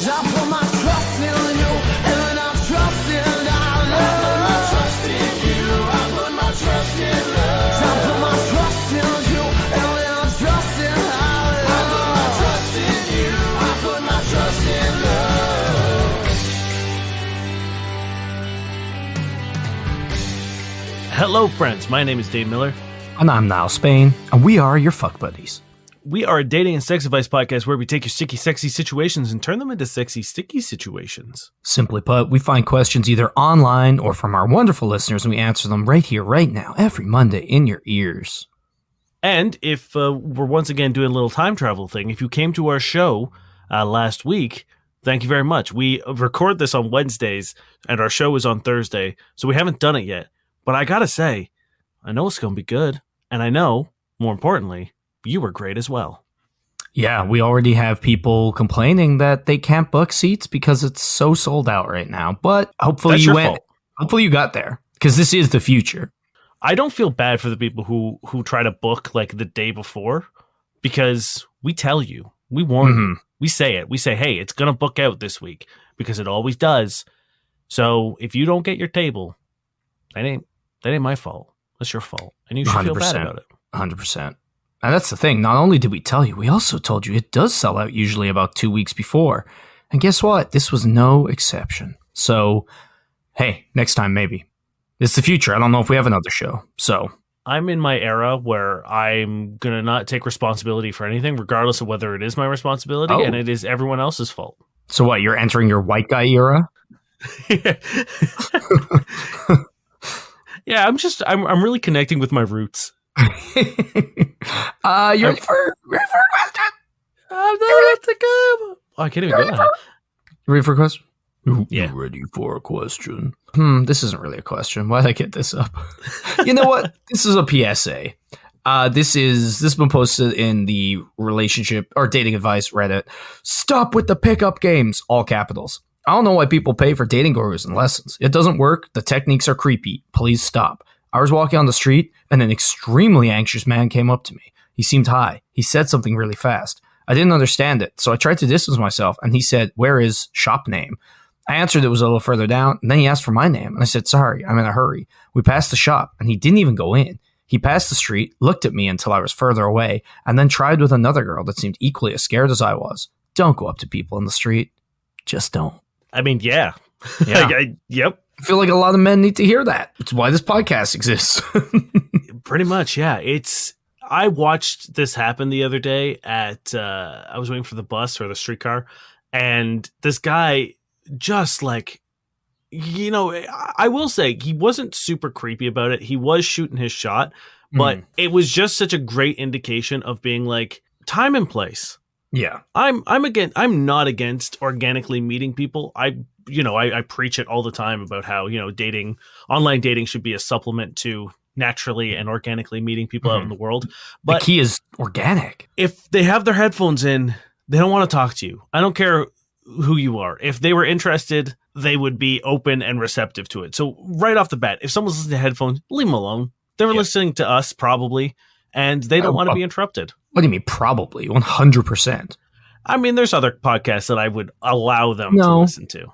I put my trust in you, and I trust in love. I put my trust in you, I put my trust in love. I put my trust in you, and I trust in love. I put my trust in you, I put my trust in love. Hello, friends. My name is Dave Miller. And I'm Niall Spain, and we are your fuck buddies. We are a dating and sex advice podcast where we take your sticky, sexy situations and turn them into sexy, sticky situations. Simply put, we find questions either online or from our wonderful listeners, and we answer them right here, right now, every Monday in your ears. And if we're once again doing a little time travel thing, if you came to our show last week, thank you very much. We record this on Wednesdays, and our show is on Thursday, so we haven't done it yet. But I gotta say, I know it's going to be good. And I know, more importantly, you were great as well. Yeah, we already have people complaining that they can't book seats because it's so sold out right now. But hopefully That's you your went. fault. Hopefully you got there, because this is the future. I don't feel bad for the people who try to book like the day before, because we tell you, we warn you, we say it. We say, hey, it's going to book out this week, because it always does. So if you don't get your table, that ain't my fault. That's your fault. And you should feel bad about it. 100%. And that's the thing. Not only did we tell you, we also told you it does sell out usually about 2 weeks before. And guess what? This was no exception. So, hey, next time maybe. It's the future. I don't know if we have another show. So I'm in my era where I'm going to not take responsibility for anything, regardless of whether it is my responsibility and it is everyone else's fault. So what? You're entering your white guy era? Yeah, I'm really connecting with my roots. You're ready for a question? Oh, I can't even go. You ready for a question? Yeah. You ready for a question? This isn't really a question. Why did I get this up? You know what? This is a PSA. This has been posted in the relationship or dating advice Reddit. Stop with the pickup games, all capitals. I don't know why people pay for dating gurus and lessons. It doesn't work. The techniques are creepy. Please stop. I was walking on the street and an extremely anxious man came up to me. He seemed high. He said something really fast. I didn't understand it, so I tried to distance myself, and he said, "Where is shop name?" I answered it was a little further down, and then he asked for my name, and I said, "Sorry, I'm in a hurry." We passed the shop, and he didn't even go in. He passed the street, looked at me until I was further away, and then tried with another girl that seemed equally as scared as I was. Don't go up to people in the street. Just don't. I mean, yeah. Yep. I feel like a lot of men need to hear that. It's why this podcast exists. Pretty much, yeah. I watched this happen the other day at, I was waiting for the bus or the streetcar, and this guy just like, you know, I will say he wasn't super creepy about it. He was shooting his shot, but it was just such a great indication of being like time and place. Yeah. I'm not against organically meeting people. I preach it all the time about how, online dating should be a supplement to naturally and organically meeting people out in the world. But the key is organic. If they have their headphones in, they don't want to talk to you. I don't care who you are. If they were interested, they would be open and receptive to it. So right off the bat, if someone's listening to headphones, leave them alone. They're listening to us probably, and they don't want to be interrupted. What do you mean probably? 100%. I mean, there's other podcasts that I would allow them to listen to.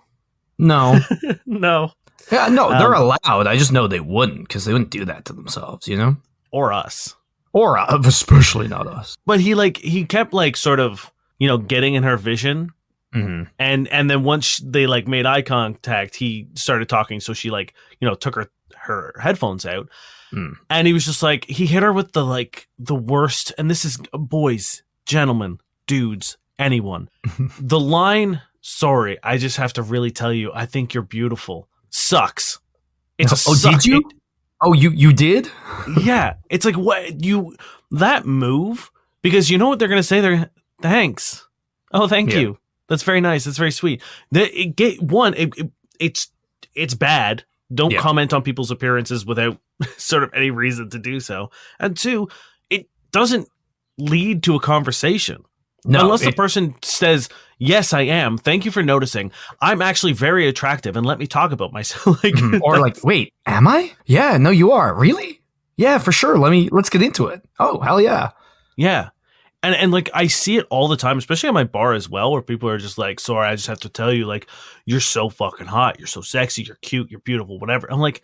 No. No. Yeah, no, they're allowed. I just know they wouldn't, because they wouldn't do that to themselves, you know? Or us. Or especially not us. But he kept like sort of, getting in her vision. Mm-hmm. And then once they like made eye contact, he started talking. So she took her headphones out. And he was just like, he hit her with the worst. And this is boys, gentlemen, dudes, anyone. The line, "Sorry, I just have to really tell you, I think you're beautiful," sucks. It's a suck. Did you? You did? Yeah. It's like, what that move, because you know what they're going to say? They're thanks. Oh, thank you. That's very nice. That's very sweet. It's bad. Don't comment on people's appearances without sort of any reason to do so. And two, it doesn't lead to a conversation. No, unless the person says, "Yes, I am. Thank you for noticing. I'm actually very attractive, and let me talk about myself." Or like, "Wait, am I? Yeah, no, you are. Really? Yeah, for sure. Let's get into it." Oh, hell yeah. Yeah. And like I see it all the time, especially at my bar as well, where people are just like, sorry, I just have to tell you, like, you're so fucking hot, you're so sexy, you're cute, you're beautiful, whatever. I'm like,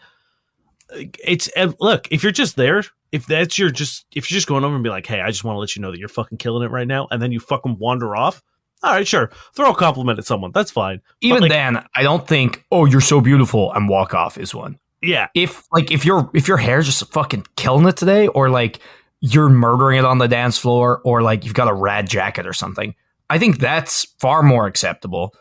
it's look, if you're just there, if you're just going over and be like, hey, I just want to let you know that you're fucking killing it right now, and then you fucking wander off. All right, sure, throw a compliment at someone, that's fine. Even like, then, I don't think, oh, you're so beautiful and walk off is one. Yeah. If your hair's just fucking killing it today, or like you're murdering it on the dance floor, or like you've got a rad jacket or something, I think that's far more acceptable,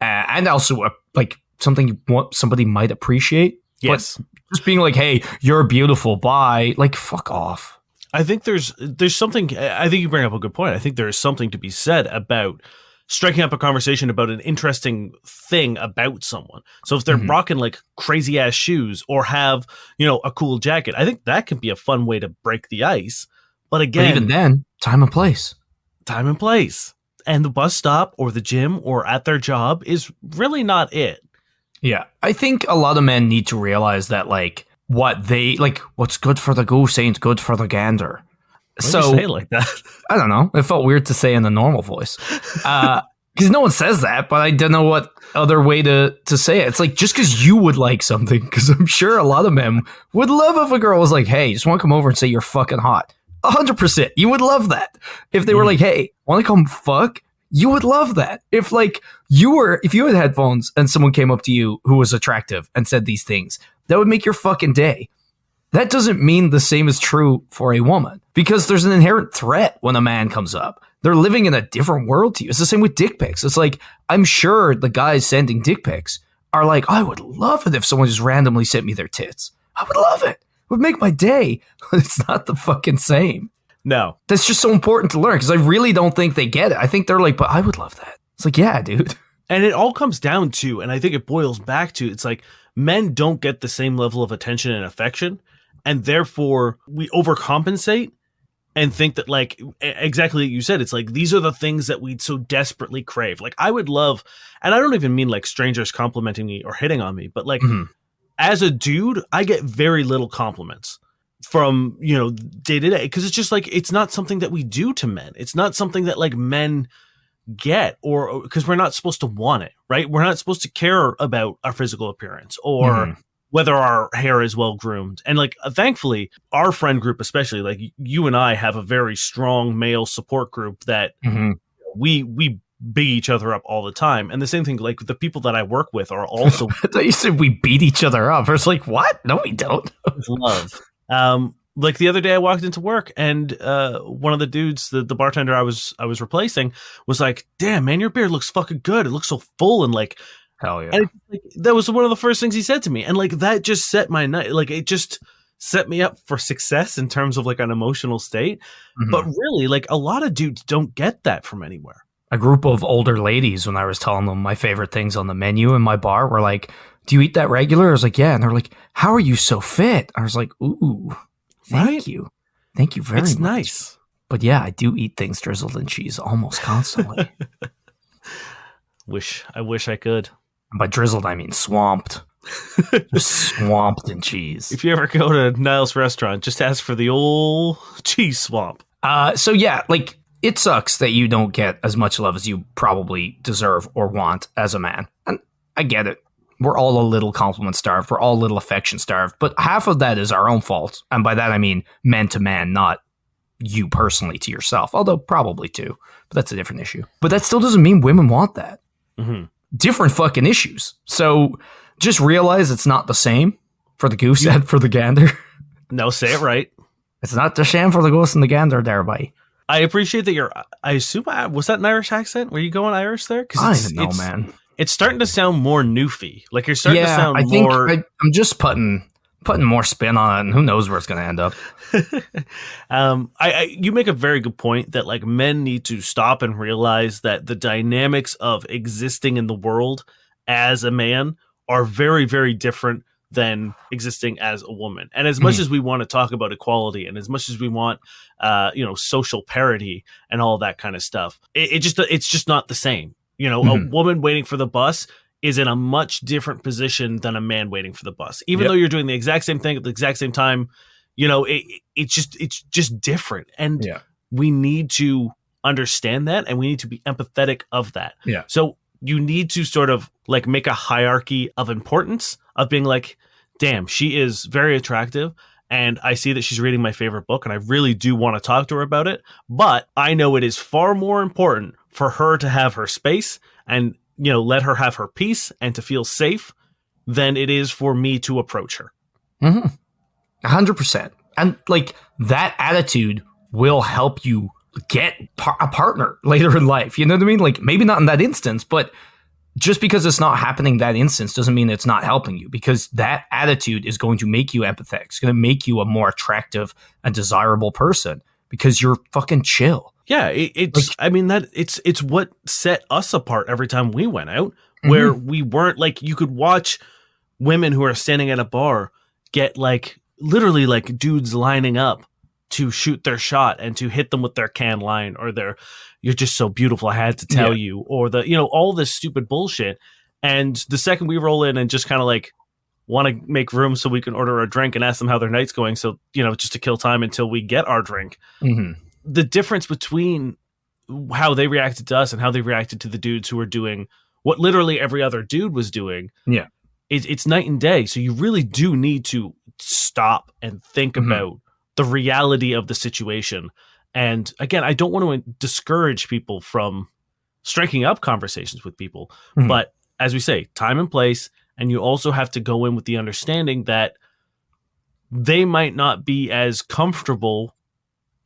and also like something somebody might appreciate. Yes. But just being like, hey, you're beautiful, bye, like, fuck off. I think there's something, I think you bring up a good point. I think there is something to be said about striking up a conversation about an interesting thing about someone. So if they're rocking like crazy ass shoes or have, a cool jacket, I think that can be a fun way to break the ice. But again, even then, time and place. And the bus stop or the gym or at their job is really not it. Yeah. I think a lot of men need to realize that, like, what's good for the goose ain't good for the gander. Why do you say it like that? I don't know. It felt weird to say in a normal voice. Because no one says that, but I don't know what other way to say it. It's like, just because you would like something, because I'm sure a lot of men would love if a girl was like, hey, just want to come over and say you're fucking hot. 100%. You would love that. If they were like, hey, want to come fuck? You would love that. If you had headphones and someone came up to you who was attractive and said these things, that would make your fucking day. That doesn't mean the same is true for a woman, because there's an inherent threat when a man comes up. They're living in a different world to you. It's the same with dick pics. It's like, I'm sure the guys sending dick pics are like, I would love it if someone just randomly sent me their tits. I would love it. It would make my day. But it's not the fucking same. No. That's just so important to learn, because I really don't think they get it. I think they're like, but I would love that. It's like, yeah, dude. And it all comes down to, and I think it boils back to, it's like men don't get the same level of attention and affection, and therefore we overcompensate and think that, like, exactly what you said, it's like, these are the things that we so desperately crave. Like, I would love, and I don't even mean like strangers complimenting me or hitting on me, but like, as a dude, I get very little compliments from, day to day, because it's just like, it's not something that we do to men. It's not something that like men get, or because we're not supposed to want it, right? We're not supposed to care about our physical appearance or whether our hair is well groomed. And like, thankfully, our friend group, especially, like you and I have a very strong male support group that we beat each other up all the time. And the same thing, like the people that I work with are also I thought you said we beat each other up. I was like, what? No, we don't. love. Like the other day I walked into work and one of the dudes, the bartender I was replacing, was like, damn, man, your beard looks fucking good. It looks so full. And like, hell yeah. And that was one of the first things he said to me. And like, that just set my night. Like, it just set me up for success in terms of like an emotional state. But really, like, a lot of dudes don't get that from anywhere. A group of older ladies, when I was telling them my favorite things on the menu in my bar, were like, do you eat that regular? I was like, yeah. And they're like, how are you so fit? I was like, ooh. Thank you. Thank you very much. It's nice. But yeah, I do eat things drizzled in cheese almost constantly. I wish I could. And by drizzled, I mean swamped. Just swamped in cheese. If you ever go to Niles restaurant, just ask for the old cheese swamp. So yeah, like, it sucks that you don't get as much love as you probably deserve or want as a man. And I get it. We're all a little compliment starved. We're all a little affection starved. But half of that is our own fault. And by that, I mean man to man, not you personally to yourself. Although probably too. But that's a different issue. But that still doesn't mean women want that. Different fucking issues. So just realize it's not the same for the goose and for the gander. No, say it right. It's not the same for the goose and the gander there, buddy. I appreciate that I assume, was that an Irish accent? Were you going Irish there? I don't know, man. It's starting to sound more newfie. Like, you're starting to sound I think more... I'm just putting more spin on it, and who knows where it's going to end up. You make a very good point that, like, men need to stop and realize that the dynamics of existing in the world as a man are very, very different than existing as a woman. And as much as we want to talk about equality, and as much as we want, social parity and all that kind of stuff, it's just not the same. A woman waiting for the bus is in a much different position than a man waiting for the bus. Even though you're doing the exact same thing at the exact same time, it's just different. And we need to understand that, and we need to be empathetic of that. Yeah. So you need to sort of like make a hierarchy of importance of being like, damn, she is very attractive, and I see that she's reading my favorite book, and I really do want to talk to her about it. But I know it is far more important for her to have her space and, let her have her peace and to feel safe than it is for me to approach her. 100%. And like that attitude will help you get a partner later in life. You know what I mean? Like maybe not in that instance, but just because it's not happening that instance doesn't mean it's not helping you, because that attitude is going to make you empathetic. It's going to make you a more attractive and desirable person because you're fucking chill. Yeah, it's what set us apart every time we went out, where we weren't like, you could watch women who are standing at a bar get like literally like dudes lining up to shoot their shot and to hit them with their can line or their "you're just so beautiful, I had to tell you," or the all this stupid bullshit. And the second we roll in and just kind of like want to make room so we can order a drink and ask them how their night's going, so just to kill time until we get our drink. The difference between how they reacted to us and how they reacted to the dudes who were doing what literally every other dude was doing, it's night and day. So you really do need to stop and think about the reality of the situation. And again, I don't want to discourage people from striking up conversations with people, but as we say, time and place, and you also have to go in with the understanding that they might not be as comfortable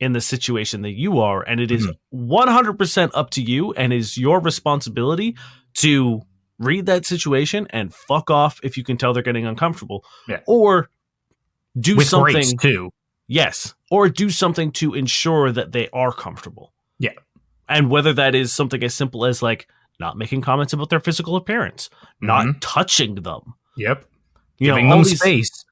in the situation that you are, and it is 100% up to you and is your responsibility to read that situation and fuck off if you can tell they're getting uncomfortable, or do with something grace too. Yes, or do something to ensure that they are comfortable. Yeah, and whether that is something as simple as like not making comments about their physical appearance, not touching them. Giving them space.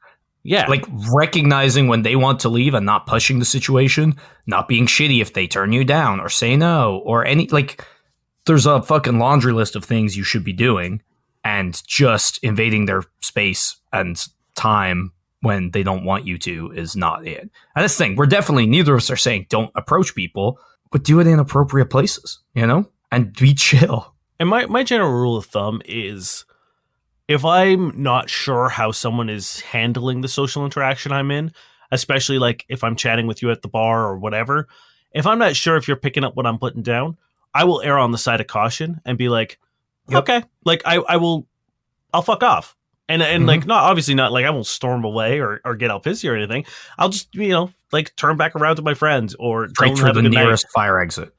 Yeah. Like recognizing when they want to leave and not pushing the situation, not being shitty if they turn you down or say no or any, like there's a fucking laundry list of things you should be doing, and just invading their space and time when they don't want you to is not it. And this thing, we're definitely, neither of us are saying don't approach people, but do it in appropriate places, and be chill. And my general rule of thumb is, if I'm not sure how someone is handling the social interaction I'm in, especially like if I'm chatting with you at the bar or whatever, if I'm not sure if you're picking up what I'm putting down, I will err on the side of caution and be like, okay, like I'll fuck off. And like, not obviously not like I won't storm away or get all pissy or anything. I'll just, like turn back around to my friends or straight through the nearest fire exit.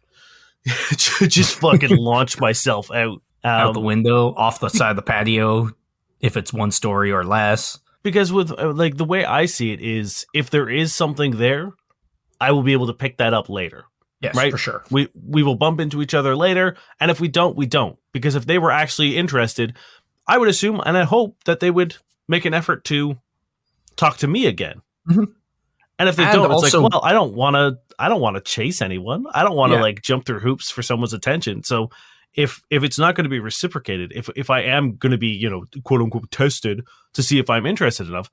Just fucking launch myself out the window, off the side of the patio, if it's one story or less. Because with like the way I see it is, if there is something there, I will be able to pick that up later. Yes, right? for sure. We will bump into each other later, and if we don't, we don't. Because if they were actually interested, I would assume and I hope that they would make an effort to talk to me again. And if they don't, it's like, well, I don't want to chase anyone. I don't want to like jump through hoops for someone's attention. So if it's not going to be reciprocated, if I am going to be, quote unquote tested to see if I'm interested enough,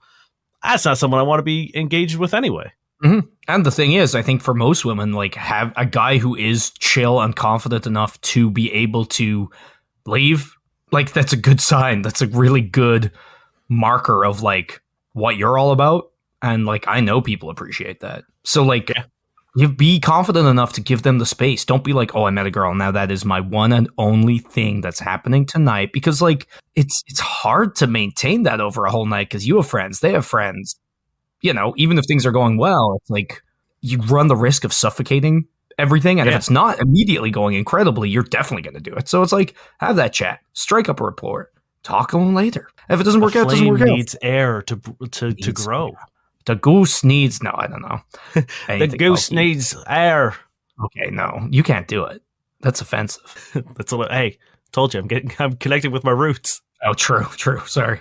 that's not someone I want to be engaged with anyway. And the thing is, I think for most women, like, have a guy who is chill and confident enough to be able to leave, like, that's a good sign. That's a really good marker of like what you're all about. And like, I know people appreciate that. So like, you be confident enough to give them the space. Don't be like, oh, I met a girl, now that is my one and only thing that's happening tonight. Because like, it's hard to maintain that over a whole night, because you have friends, they have friends. Even if things are going well, it's like you run the risk of suffocating everything. And if it's not immediately going incredibly, you're definitely going to do it. So it's like, have that chat, strike up a rapport, talk to them later. If it doesn't work out, it doesn't work out. Needs air to grow. Air. The goose needs, no, I don't know. The goose needs air. Okay, no, you can't do it. That's offensive. That's all. Hey, told you, I'm connecting with my roots. Oh, true. Sorry.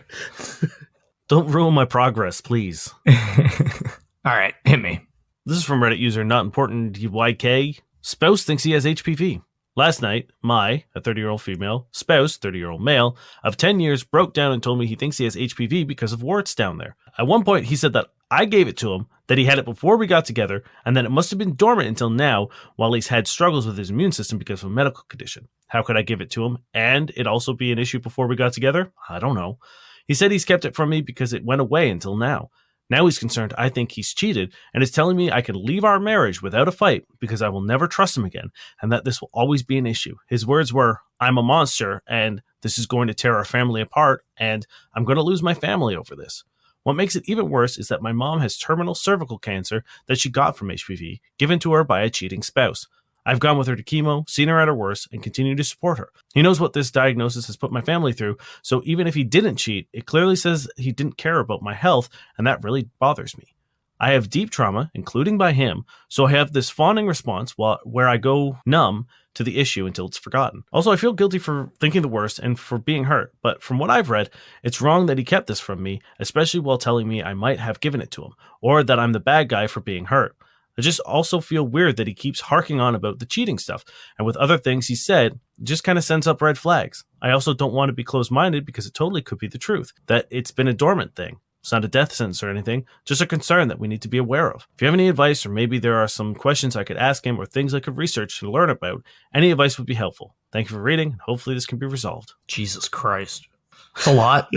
Don't ruin my progress, please. All right, hit me. This is from Reddit user Not Important YK. Spouse thinks he has HPV. Last night, a 30-year-old female, spouse, 30-year-old male, of 10 years broke down and told me he thinks he has HPV because of warts down there. At one point, he said that I gave it to him, that he had it before we got together, and that it must have been dormant until now while he's had struggles with his immune system because of a medical condition. How could I give it to him and it also be an issue before we got together? I don't know. He said he's kept it from me because it went away until now. Now he's concerned I think he's cheated and is telling me I can leave our marriage without a fight because I will never trust him again and that this will always be an issue. His words were, I'm a monster and this is going to tear our family apart and I'm going to lose my family over this. What makes it even worse is that my mom has terminal cervical cancer that she got from HPV, given to her by a cheating spouse. I've gone with her to chemo, seen her at her worst, and continue to support her. He knows what this diagnosis has put my family through, so even if he didn't cheat, it clearly says he didn't care about my health, and that really bothers me. I have deep trauma, including by him, so I have this fawning response where I go numb to the issue until it's forgotten. Also, I feel guilty for thinking the worst and for being hurt, but from what I've read, it's wrong that he kept this from me, especially while telling me I might have given it to him, or that I'm the bad guy for being hurt. I just also feel weird that he keeps harking on about the cheating stuff, and with other things he said, it just kind of sends up red flags. I also don't want to be closed-minded because it totally could be the truth, that it's been a dormant thing. It's not a death sentence or anything, just a concern that we need to be aware of. If you have any advice, or maybe there are some questions I could ask him or things I could research to learn about, any advice would be helpful. Thank you for reading, and hopefully this can be resolved. Jesus Christ. It's a lot.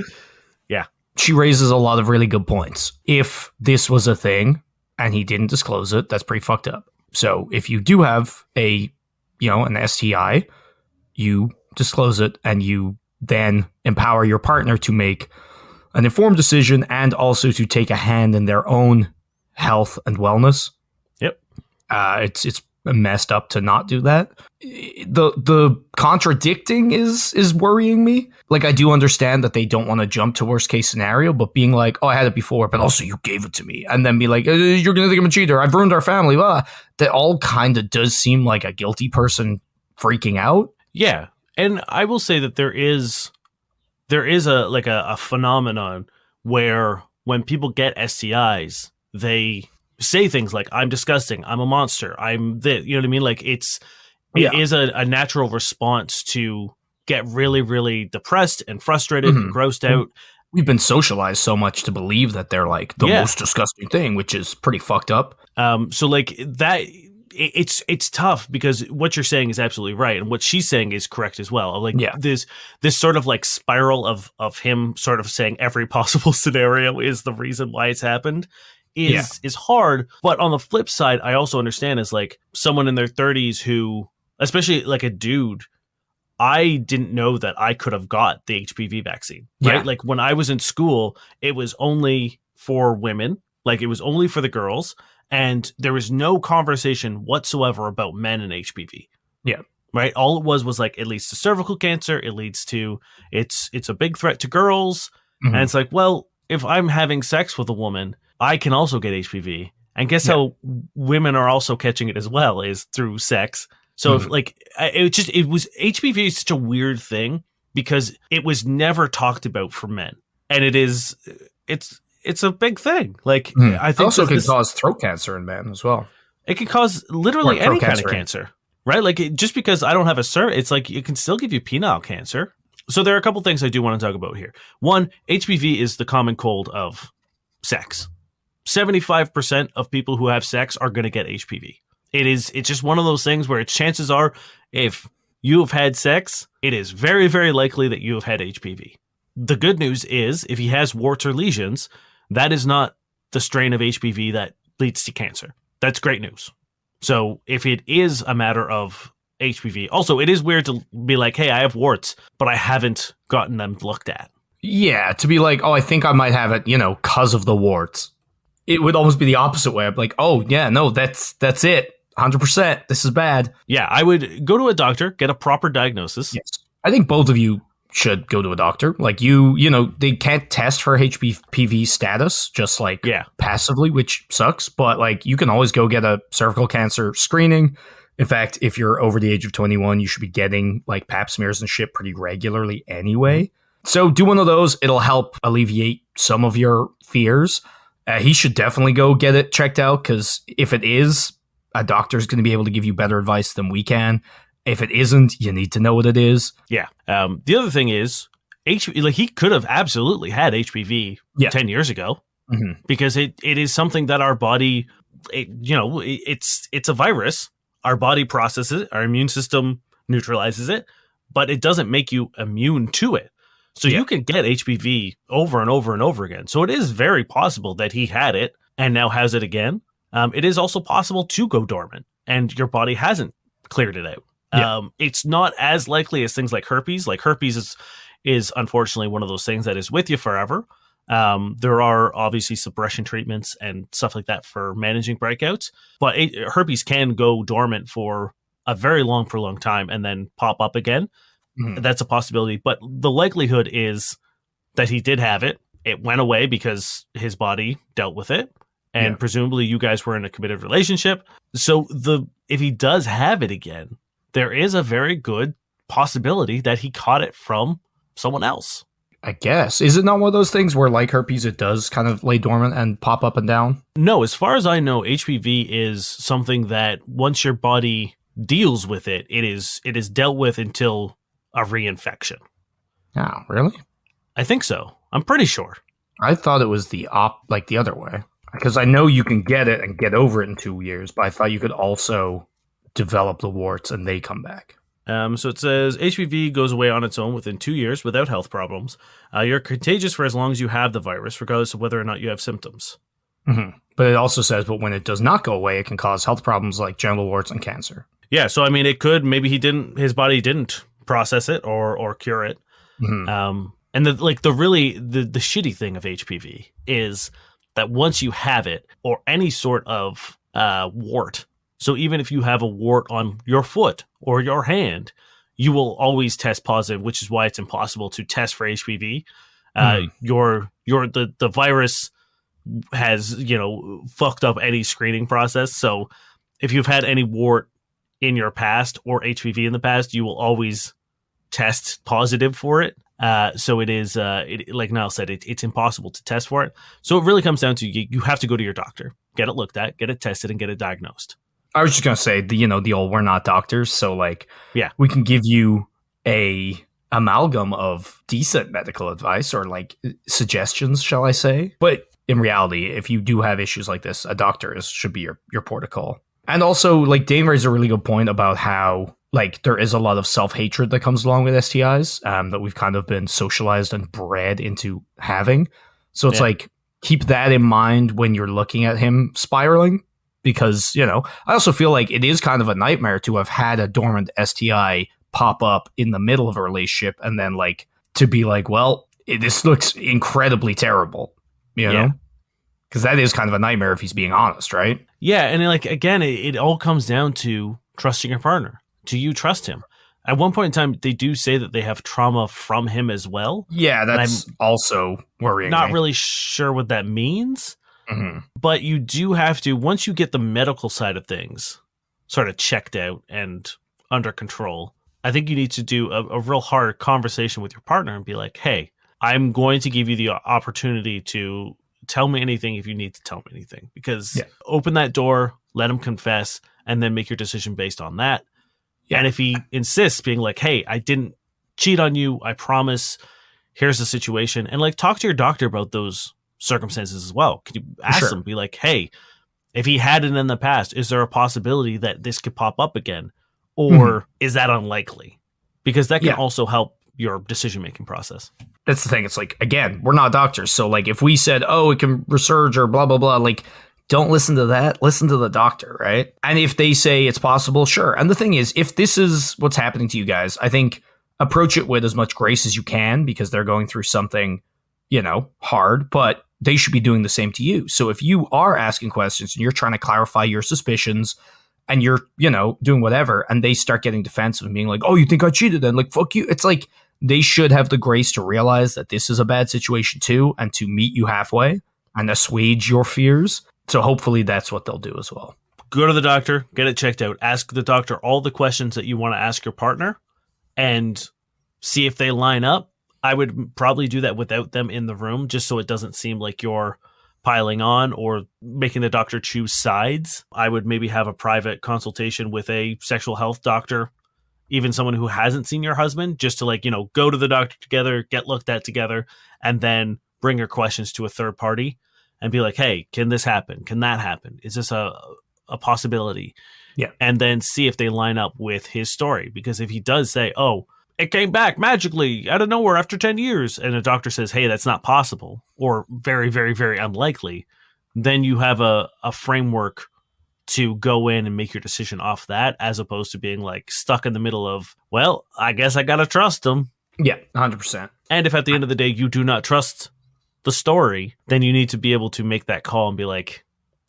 Yeah. She raises a lot of really good points. If this was a thing and he didn't disclose it, that's pretty fucked up. So if you do have an STI, you disclose it and you then empower your partner to make an informed decision and also to take a hand in their own health and wellness. Yep. It's messed up to not do that. The contradicting is worrying me. Like, I do understand that they don't want to jump to worst case scenario, but being like, oh, I had it before, but also you gave it to me. And then be like, you're going to think I'm a cheater. I've ruined our family. Blah. That all kind of does seem like a guilty person freaking out. Yeah. And I will say that there is a phenomenon where when people get STIs, they say things like, I'm disgusting, I'm a monster, I'm this, you know what I mean? Like it is a natural response to get really, really depressed and frustrated and grossed out. We've been socialized so much to believe that they're like the most disgusting thing, which is pretty fucked up. So like that, it's tough because what you're saying is absolutely right, and what she's saying is correct as well. Like this sort of like spiral of him sort of saying every possible scenario is the reason why it's happened is hard. But on the flip side, I also understand as like someone in their 30s who, especially like a dude, I didn't know that I could have got the HPV vaccine. Right? Yeah. Like when I was in school, it was only for women. Like it was only for the girls. And there was no conversation whatsoever about men and HPV. Yeah. Right. All it was like, it leads to cervical cancer. It leads to, it's a big threat to girls. And it's like, well, if I'm having sex with a woman, I can also get HPV. And guess how women are also catching it as well is through sex. So if like, HPV is such a weird thing because it was never talked about for men. And it's a big thing. Like I think it also can cause throat cancer in men as well. It can cause literally any kind of cancer, right? Like just because I don't have a cert, it's like it can still give you penile cancer. So there are a couple things I do want to talk about here. One, HPV is the common cold of sex. 75% of people who have sex are going to get HPV. It's just one of those things where chances are if you have had sex, it is very, very likely that you have had HPV. The good news is if he has warts or lesions, that is not the strain of HPV that leads to cancer. That's great news. So if it is a matter of HPV, also it is weird to be like, hey, I have warts, but I haven't gotten them looked at. Yeah, to be like, oh, I think I might have it, because of the warts. It would almost be the opposite way. I'm like, oh, yeah, no, that's it. 100%. This is bad. Yeah, I would go to a doctor, get a proper diagnosis. Yes. I think both of you should go to a doctor. Like they can't test for HPV status just like passively, which sucks. But like you can always go get a cervical cancer screening. In fact, if you're over the age of 21, you should be getting like pap smears and shit pretty regularly anyway. So do one of those. It'll help alleviate some of your fears. He should definitely go get it checked out because if it is, a doctor's going to be able to give you better advice than we can. If it isn't, you need to know what it is. Yeah. The other thing is, he could have absolutely had HPV 10 years ago. Mhm. because it is something that our body, it's a virus. Our body processes it. Our immune system neutralizes it, but it doesn't make you immune to it. So Yeah. you can get HPV over and over and over again. So it is very possible that he had it and now has it again. It is also possible to go dormant and your body hasn't cleared it out. Yeah. It's not as likely as things like herpes. Like herpes is unfortunately one of those things that is with you forever. There are obviously suppression treatments and stuff like that for managing breakouts, but herpes can go dormant for a very long time and then pop up again. Mhm. That's a possibility, but the likelihood is that he did have it. It went away because his body dealt with it, and Yeah. presumably you guys were in a committed relationship. So if he does have it again, there is a very good possibility that he caught it from someone else. I guess. Is it not one of those things where, like herpes, it does kind of lay dormant and pop up and down? No, as far as I know, HPV is something that once your body deals with it, it is dealt with until a reinfection. Oh, really? I think so. I'm pretty sure. I thought it was the other way. Because I know you can get it and get over it in 2 years, but I thought you could also develop the warts and they come back. So it says HPV goes away on its own within 2 years without health problems. You're contagious for as long as you have the virus, regardless of whether or not you have symptoms. Mm-hmm. But it also says, but when it does not go away, it can cause health problems like genital warts and cancer. Yeah, so I mean, it could, maybe his body didn't process it or cure it. Mm-hmm. And the shitty thing of HPV is that once you have it or any sort of wart, so even if you have a wart on your foot or your hand, you will always test positive, which is why it's impossible to test for HPV. The virus has, fucked up any screening process. So if you've had any wart in your past or HPV in the past, you will always test positive for it. So it is, like Niall said, it's impossible to test for it. So it really comes down to you have to go to your doctor, get it looked at, get it tested, and get it diagnosed. I was just going to say, the old, we're not doctors. So like, yeah, we can give you a amalgam of decent medical advice or like suggestions, shall I say. But in reality, if you do have issues like this, a doctor should be your port of call. And also, like, Dain raised a really good point about how, like, there is a lot of self-hatred that comes along with STIs that we've kind of been socialized and bred into having. So it's like, keep that in mind when you're looking at him spiraling. Because, I also feel like it is kind of a nightmare to have had a dormant STI pop up in the middle of a relationship and then, like, to be like, well, this looks incredibly terrible, know? Because that is kind of a nightmare if he's being honest, right? Yeah, and like again, it all comes down to trusting your partner. Do you trust him? At one point in time, they do say that they have trauma from him as well. Yeah, that's also worrying. Not really sure what that means, but you do have to, once you get the medical side of things sort of checked out and under control, I think you need to do a real hard conversation with your partner and be like, hey, I'm going to give you the opportunity to tell me anything if you need to tell me anything, because open that door, let him confess, and then make your decision based on that. Yeah. And if he insists, being like, hey, I didn't cheat on you, I promise, here's the situation. And like, talk to your doctor about those circumstances as well. Could you ask them, be like, hey, if he had it in the past, is there a possibility that this could pop up again? Or is that unlikely? Because that can also help your decision-making process. That's the thing. It's like, again, we're not doctors. So like if we said, oh, it can resurge or blah, blah, blah, like don't listen to that. Listen to the doctor, right? And if they say it's possible, sure. And the thing is, if this is what's happening to you guys, I think approach it with as much grace as you can because they're going through something, hard, but they should be doing the same to you. So if you are asking questions and you're trying to clarify your suspicions and you're, doing whatever, and they start getting defensive and being like, oh, you think I cheated then? Like, fuck you. It's like, they should have the grace to realize that this is a bad situation too, and to meet you halfway and assuage your fears. So hopefully that's what they'll do as well. Go to the doctor, get it checked out. Ask the doctor all the questions that you want to ask your partner and see if they line up. I would probably do that without them in the room, just so it doesn't seem like you're piling on or making the doctor choose sides. I would maybe have a private consultation with a sexual health doctor, even someone who hasn't seen your husband, just to go to the doctor together, get looked at together, and then bring your questions to a third party. and be like, hey, can this happen? Can that happen? Is this a possibility? Yeah. And then see if they line up with his story. Because if he does say, oh, it came back magically out of nowhere after 10 years, and a doctor says, hey, that's not possible, or very, very, very unlikely, then you have a framework to go in and make your decision off that, as opposed to being like stuck in the middle of, well, I guess I got to trust him. Yeah, 100%. And if at the end of the day you do not trust the story, then you need to be able to make that call and be like,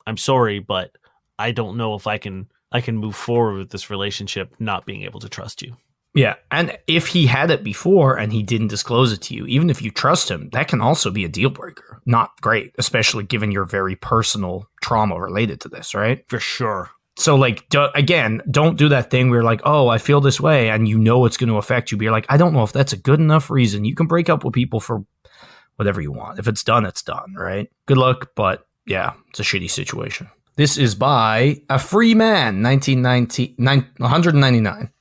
I'm sorry, but I don't know if I can move forward with this relationship not being able to trust you. Yeah, and if he had it before and he didn't disclose it to you, even if you trust him, that can also be a deal breaker. Not great, especially given your very personal trauma related to this, right? For sure. So, like, don't do that thing where you're like, oh, I feel this way, and you know it's going to affect you, but you're like, I don't know if that's a good enough reason. You can break up with people for whatever you want. If it's done, it's done, right? Good luck, but yeah, it's a shitty situation. This is by a free man, 199.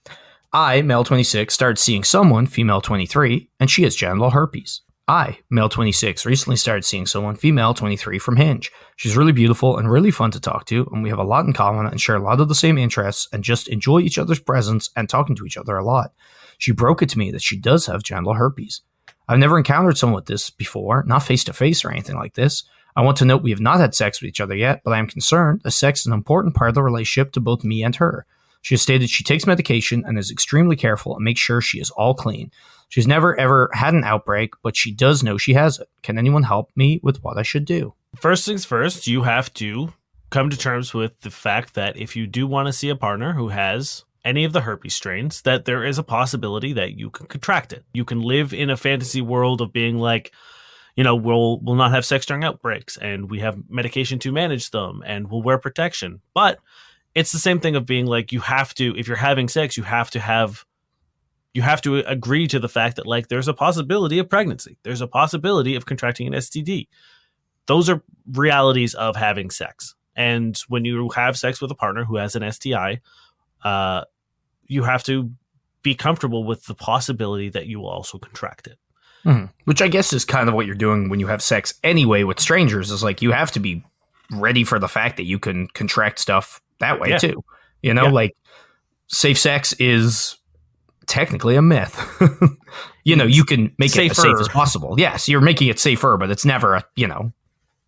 I, male 26, started seeing someone, female 23, and she has genital herpes. I, male 26, recently started seeing someone, female 23, from Hinge. She's really beautiful and really fun to talk to, and we have a lot in common and share a lot of the same interests and just enjoy each other's presence and talking to each other a lot. She broke it to me that she does have genital herpes. I've never encountered someone with this before, not face-to-face or anything like this. I want to note we have not had sex with each other yet, but I am concerned as sex is an important part of the relationship to both me and her. She has stated she takes medication and is extremely careful and makes sure she is all clean. She's never ever had an outbreak, but she does know she has it. Can anyone help me with what I should do? First things first, you have to come to terms with the fact that if you do want to see a partner who has any of the herpes strains, that there is a possibility that you can contract it. You can live in a fantasy world of being like, you know, we'll not have sex during outbreaks, and we have medication to manage them, and we'll wear protection. But it's the same thing of being like, you have to, if you're having sex, you have to agree to the fact that, like, there's a possibility of pregnancy. There's a possibility of contracting an STD. Those are realities of having sex. And when you have sex with a partner who has an STI, you have to be comfortable with the possibility that you will also contract it. Mm-hmm. Which I guess is kind of what you're doing when you have sex anyway with strangers, is like, you have to be ready for the fact that you can contract stuff that way too. You know, like, safe sex is technically a myth. You know, you can make it as safe as possible. Yes, you're making it safer, but it's never a, you know,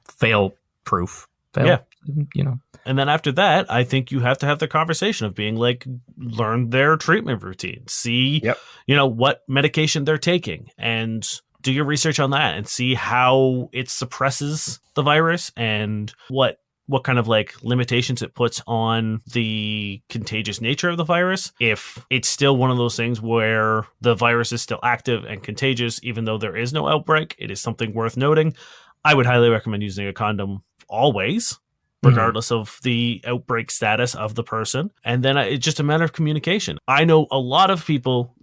fail proof. You know. And then after that, I think you have to have the conversation of being like, learn their treatment routine, see, you know, what medication they're taking, and do your research on that and see how it suppresses the virus and what kind of like limitations it puts on the contagious nature of the virus. If it's still one of those things where the virus is still active and contagious, even though there is no outbreak, it is something worth noting. I would highly recommend using a condom always, regardless of the outbreak status of the person. And then it's just a matter of communication. I know not a lot of people,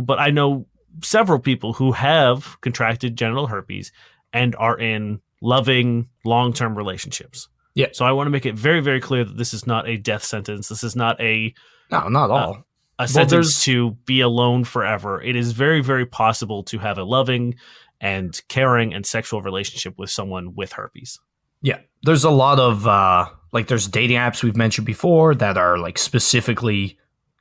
but I know several people who have contracted genital herpes and are in loving long-term relationships. Yeah. So I want to make it very, very clear that this is not a death sentence. This is not a not all a sentence to be alone forever. It is very, very possible to have a loving and caring and sexual relationship with someone with herpes. Yeah. There's a lot of like, there's dating apps we've mentioned before that are like specifically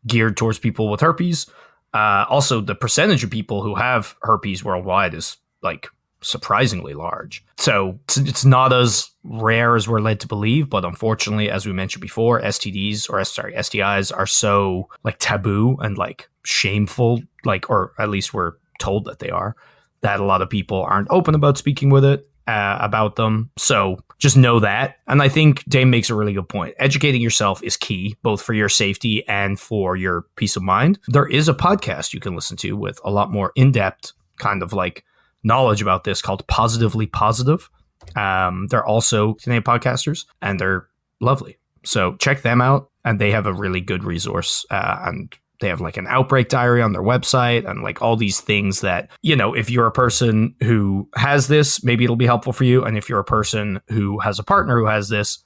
geared towards people with herpes. Also, the percentage of people who have herpes worldwide is like surprisingly large. So it's not as rare as we're led to believe, but unfortunately, as we mentioned before, STIs are so like taboo and like shameful, like, or at least we're told that they are, that a lot of people aren't open about speaking with it, about them. So just know that. And I think Dain makes a really good point. Educating yourself is key, both for your safety and for your peace of mind. There is a podcast you can listen to with a lot more in-depth kind of like knowledge about this called Positively Positive. They're also Canadian podcasters and they're lovely. So check them out, and they have a really good resource, and they have like an outbreak diary on their website and like all these things that, you know, if you're a person who has this, maybe it'll be helpful for you. And if you're a person who has a partner who has this,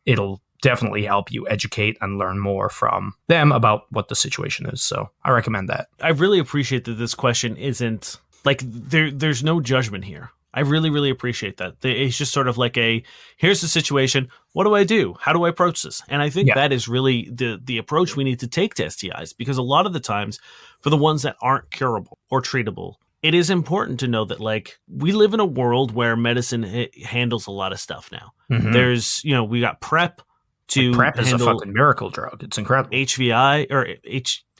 it'll definitely help you educate and learn more from them about what the situation is. So I recommend that. I really appreciate that this question isn't like there's no judgment here. I really, really appreciate that. It's just sort of like here's the situation. What do I do? How do I approach this? And I think that is really the approach we need to take to STIs, because a lot of the times for the ones that aren't curable or treatable, it is important to know that like we live in a world where medicine handles a lot of stuff now. Mhm. There's, we got PrEP to PrEP is a handle fucking miracle drug. It's incredible. HVI or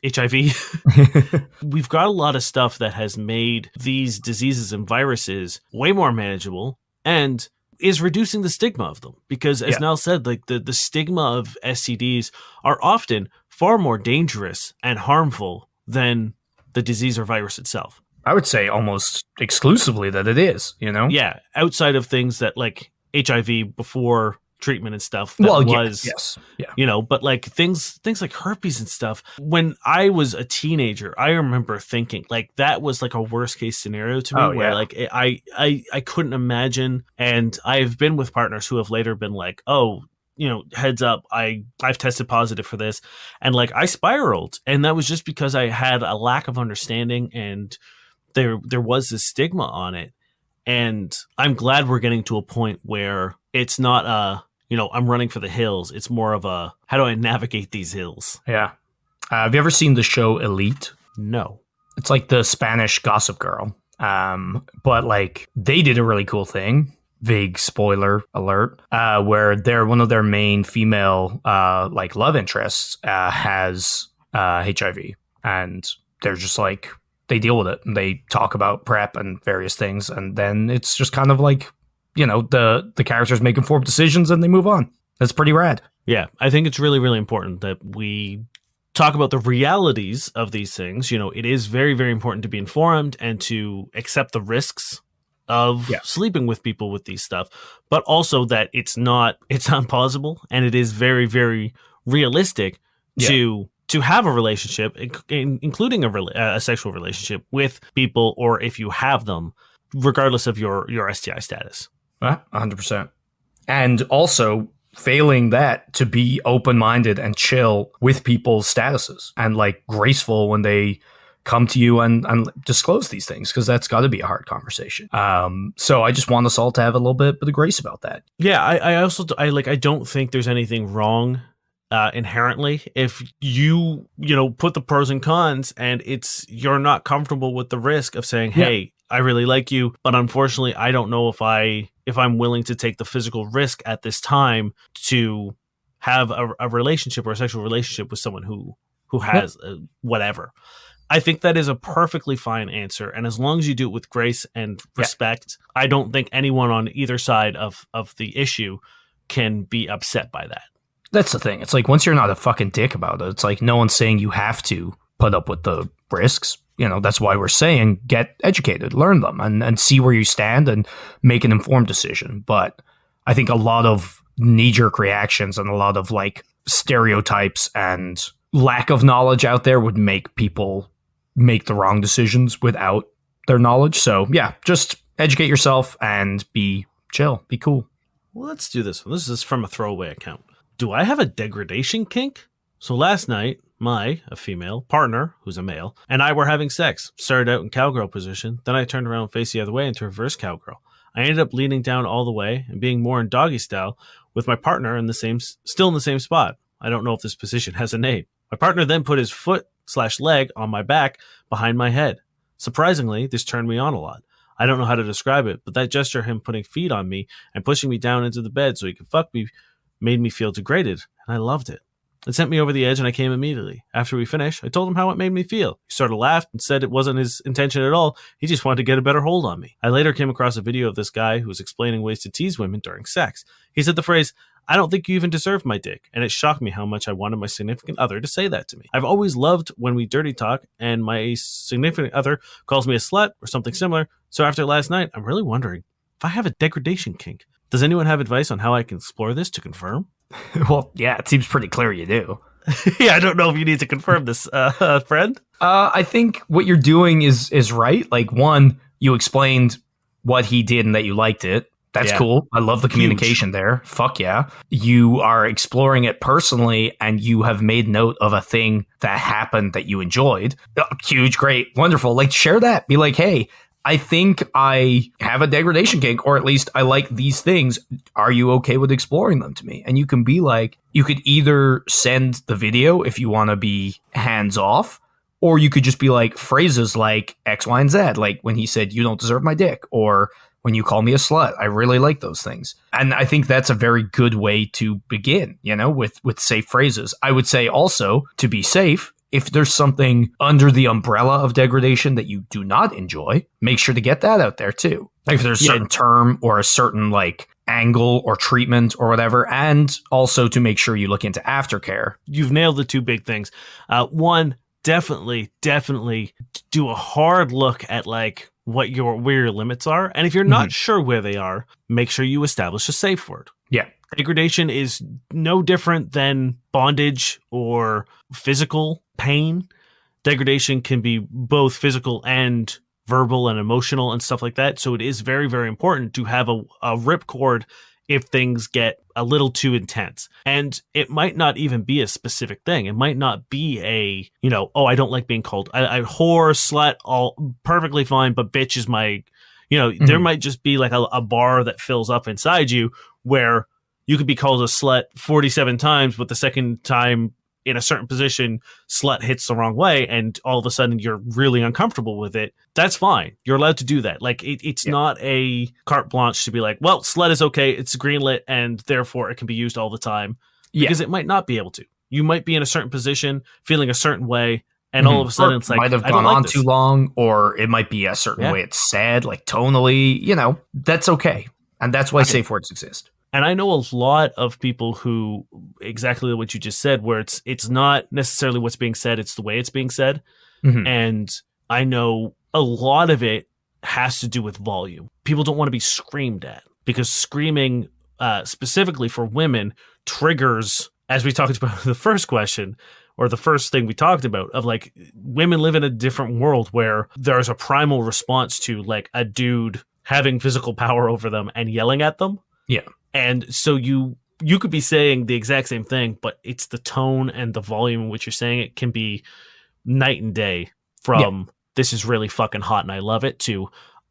HIV. We've got a lot of stuff that has made these diseases and viruses way more manageable and is reducing the stigma of them. Because as Nell said, like the stigma of STDs are often far more dangerous and harmful than the disease or virus itself. I would say almost exclusively that it is, Yeah, outside of things that like HIV before treatment and stuff but like things like herpes and stuff, when I was a teenager, I remember thinking like that was like a worst case scenario to me, where like I couldn't imagine. And I've been with partners who have later been like, oh, heads up, I've tested positive for this, and like I spiraled, and that was just because I had a lack of understanding, and there was this stigma on it. And I'm glad we're getting to a point where it's not I'm running for the hills. It's more of a, how do I navigate these hills? Yeah. Have you ever seen the show Elite? No. It's like the Spanish Gossip Girl. But like they did a really cool thing. Vague spoiler alert. Where one of their main female like love interests has HIV, and they're just like, they deal with it, and they talk about PrEP and various things, and then it's just kind of like, the characters make informed decisions and they move on. That's pretty rad. Yeah, I think it's really, really important that we talk about the realities of these things. It is very, very important to be informed and to accept the risks of sleeping with people with these stuff, but also that it's not possible, and it is very, very realistic to have a relationship, including a sexual relationship with people, or if you have them, regardless of your STI status. 100%. And also failing that, to be open-minded and chill with people's statuses, and like graceful when they come to you and disclose these things, because that's got to be a hard conversation. So I just want us all to have a little bit of grace about that. Yeah, I don't think there's anything wrong inherently if you put the pros and cons, and you're not comfortable with the risk of saying, hey, I really like you, but unfortunately I don't know if I'm willing to take the physical risk at this time to have a relationship or a sexual relationship with someone who has whatever. I think that is a perfectly fine answer, and as long as you do it with grace and respect, I don't think anyone on either side of the issue can be upset by that. That's the thing. It's like, once you're not a fucking dick about it, it's like no one's saying you have to put up with the risks. That's why we're saying get educated, learn them, and see where you stand and make an informed decision. But I think a lot of knee-jerk reactions and a lot of like stereotypes and lack of knowledge out there would make people make the wrong decisions without their knowledge. So yeah, just educate yourself and be chill, be cool. Well, let's do this one. This is from a throwaway account. Do I have a degradation kink? So last night, a female partner, who's a male, and I were having sex. Started out in cowgirl position, then I turned around and faced the other way into reverse cowgirl. I ended up leaning down all the way and being more in doggy style with my partner still in the same spot. I don't know if this position has a name. My partner then put his foot/leg on my back behind my head. Surprisingly, this turned me on a lot. I don't know how to describe it, but that gesture, him putting feet on me and pushing me down into the bed so he could fuck me, made me feel degraded, and I loved it. It sent me over the edge, and I came immediately. After we finished, I told him how it made me feel. He sort of laughed and said it wasn't his intention at all. He just wanted to get a better hold on me. I later came across a video of this guy who was explaining ways to tease women during sex. He said the phrase, "I don't think you even deserve my dick," and it shocked me how much I wanted my significant other to say that to me. I've always loved when we dirty talk, and my significant other calls me a slut or something similar, so after last night, I'm really wondering if I have a degradation kink. Does anyone have advice on how I can explore this to confirm? Well, yeah, it seems pretty clear you do. Yeah, I don't know if you need to confirm this, friend. I think what you're doing is right. Like, one, you explained what he did and that you liked it. That's cool. I love the communication there. Fuck yeah. You are exploring it personally, and you have made note of a thing that happened that you enjoyed. Huge, great, wonderful. Like, share that. Be like, hey, I think I have a degradation kink, or at least I like these things. Are you okay with exploring them to me? And you can be like, you could either send the video if you want to be hands off, or you could just be like phrases like X, Y, and Z, like when he said, "You don't deserve my dick," or when you call me a slut. I really like those things. And I think that's a very good way to begin, with safe phrases. I would say also, to be safe, if there's something under the umbrella of degradation that you do not enjoy, make sure to get that out there too. Like if there's a certain term or a certain like angle or treatment or whatever, and also to make sure you look into aftercare. You've nailed the two big things. One, definitely do a hard look at like where your limits are. And if you're not sure where they are, make sure you establish a safe word. Yeah. Degradation is no different than bondage or physical pain. Degradation can be both physical and verbal and emotional and stuff like that. So it is very, very important to have a ripcord if things get a little too intense. And it might not even be a specific thing. It might not be a, I don't like being called I whore, slut, all perfectly fine, but bitch is my, there might just be like a bar that fills up inside you where you could be called a slut 47 times, but the second time in a certain position, slut hits the wrong way, and all of a sudden you're really uncomfortable with it. That's fine. You're allowed to do that. Like it's not a carte blanche to be like, well, slut is okay. It's greenlit, and therefore it can be used all the time. Because it might not be able to. You might be in a certain position, feeling a certain way, and all of a sudden it's like, might have gone on too long, or it might be a certain way it's said, like tonally. That's okay, and that's why safe words exist. And I know a lot of people who, exactly what you just said, where it's not necessarily what's being said, it's the way it's being said. And I know a lot of it has to do with volume. People don't want to be screamed at, because screaming, specifically for women, triggers, as we talked about in the first question, or the first thing we talked about, of like, women live in a different world where there's a primal response to like a dude having physical power over them and yelling at them. Yeah. And so you could be saying the exact same thing, but it's the tone and the volume in which you're saying it can be night and day from this is really fucking hot and I love it to,